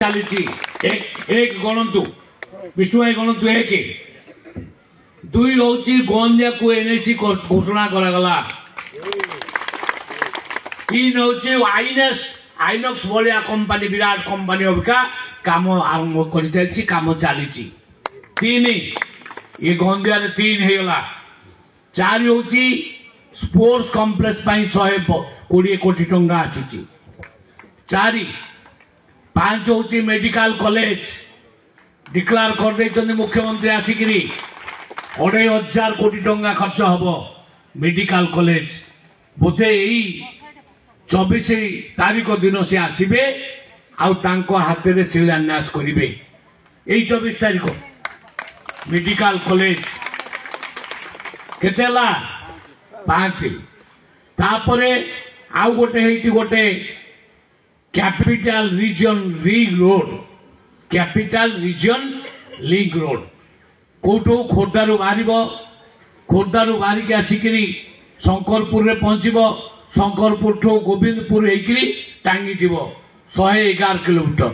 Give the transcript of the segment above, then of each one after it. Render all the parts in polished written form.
ଚାଲିଛି ଏକ ଗଣନ୍ତୁ ବିଷ୍ଣୁ ଭାଇ ଗଣନ୍ତୁ ଏକ ଦୁଇ ହଉଛି ଗଞ୍ଜାକୁ ଏନ୍ଏସି ଘୋଷଣା କରାଗଲା ତିନି ହଉଛି ଆଇନକ୍ସ ଭଳିଆ କମ୍ପାନୀ ବିରାଟ କମ୍ପାନୀ ଅବିକା କାମ ଆରମ୍ଭ କରିଚାଲିଛି କାମ ଚାଲିଛି ତିନି ଏ ଗଞ୍ଜାରେ ତିନି ହେଇଗଲା ଚାରି ହଉଛି ସ୍ପୋର୍ଟସ କମ୍ପ୍ଲେକ୍ସ ପାଇଁ 120 କୋଟି ଟଙ୍କା ଆସିଛି ଚାରି ପାଞ୍ଚ ହଉଛି ମେଡିକାଲ କଲେଜ ଡିକ୍ଲାର କରିଦେଇଛନ୍ତି ମୁଖ୍ୟମନ୍ତ୍ରୀ ଆସିକିରି 2,500 କୋଟି ଟଙ୍କା ଖର୍ଚ୍ଚ ହବ ମେଡିକାଲ କଲେଜ ବୋଧେ ଏଇ 24 ତାରିଖ ଦିନ ସେ ଆସିବେ ଆଉ ତାଙ୍କ ହାତରେ ଶିଳାନ୍ୟାସ କରିବେ ଏଇ 24 ତାରିଖ ମେଡିକାଲ କଲେଜ କେତେ ହେଲା 5 ତାପରେ ଆଉ ଗୋଟେ ହେଇଛି ଗୋଟେ कैपिटल रीजन लिंक रोड कौटू खोर्धारू खोर्धारू बाहरिक आसिकी शंकरपुर रे पहुंचब शंकरपुर ठू गोविंदपुर होकरी टांगी 111 किलोमीटर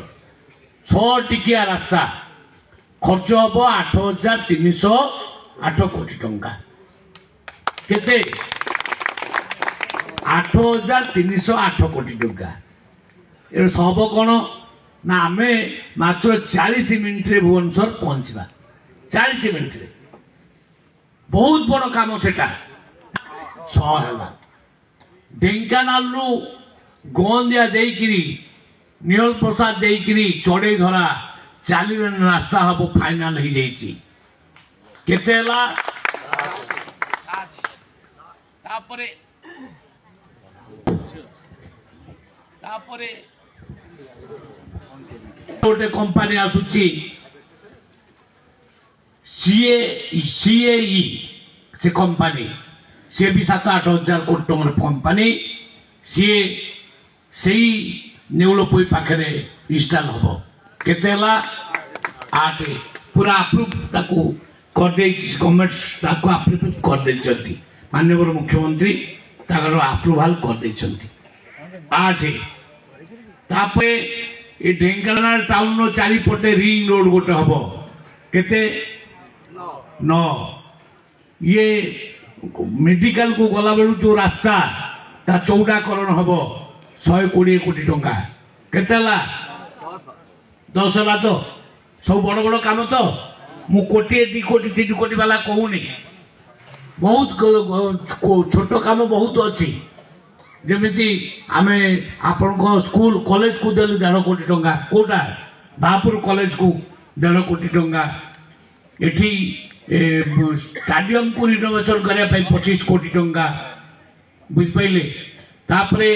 6 टिकिया रास्ता खर्च हम 8,308 कोटी टंका केते 8,308 कोटी टंका सब कौन ना आम मात्र 40 मिनिट भुवनेश्वर पहुंचवा 40 मिनिट बहुत बड़ काम सेटा 6 है ढेंकानाल गोंदिया देकरी निहल प्रसाद देकरी चढ़ई धरा 40 रास्ता हम फाइनाल हो जाइए केते गोटे कंपनी आसुची सीएई से कंपनी सी भी 7-8 हजार कोटी टंकार कंपनी सी से नेउलपोई पाखे इंस्टॉल हम केते 8 पूरा अप्रूव ताकू कर गवर्नमेंट ताकू अप्रूव कर देछंती माननीय मुख्यमंत्री ताकर अप्रूवल कर देछंती 8 तापरे ये ढेंकानाल टाउन चारिपटे रिंग रोड गोटे हम केते 9 ये मेडिकल को गला बेलू जो रास्ता ता चौड़ाकरण हम 120 कोटी टंका केते 10 है तो सब बड़ बड़ काम तो मु कोटी 2 कोटी 3 कोटी वाला कहूनी बहुत छोट काम बहुत अच्छी जमीती आम आपण स्कूल कॉलेज को देलु 1.5 कोटी टंका कोटा बापुर कॉलेज को 1.5 कोटी टंका एठी स्टाडियम को रिनोवेशन करने 25 कोटी टंका बुझ पाइले तापरे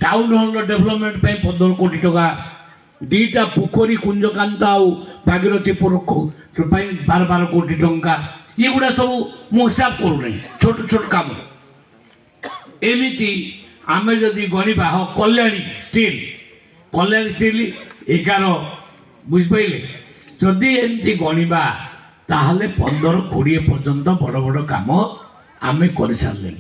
टाउन हॉल डेवलपमेंट 15 कोटी टंका 2टा पोखरी कुंजकांत आउ भागीरथीपुर 12 कोटी टंका ये गुड़ा सब मु हिसाब करूना छोट छोट काम एमती आम जदि गणिबा हाँ कल्याणी स्टील 11 बुझिपारे जदि एमती गणिबा ताहले 15-20 पर्यंत बड़ बड़ काम आम कर सारे।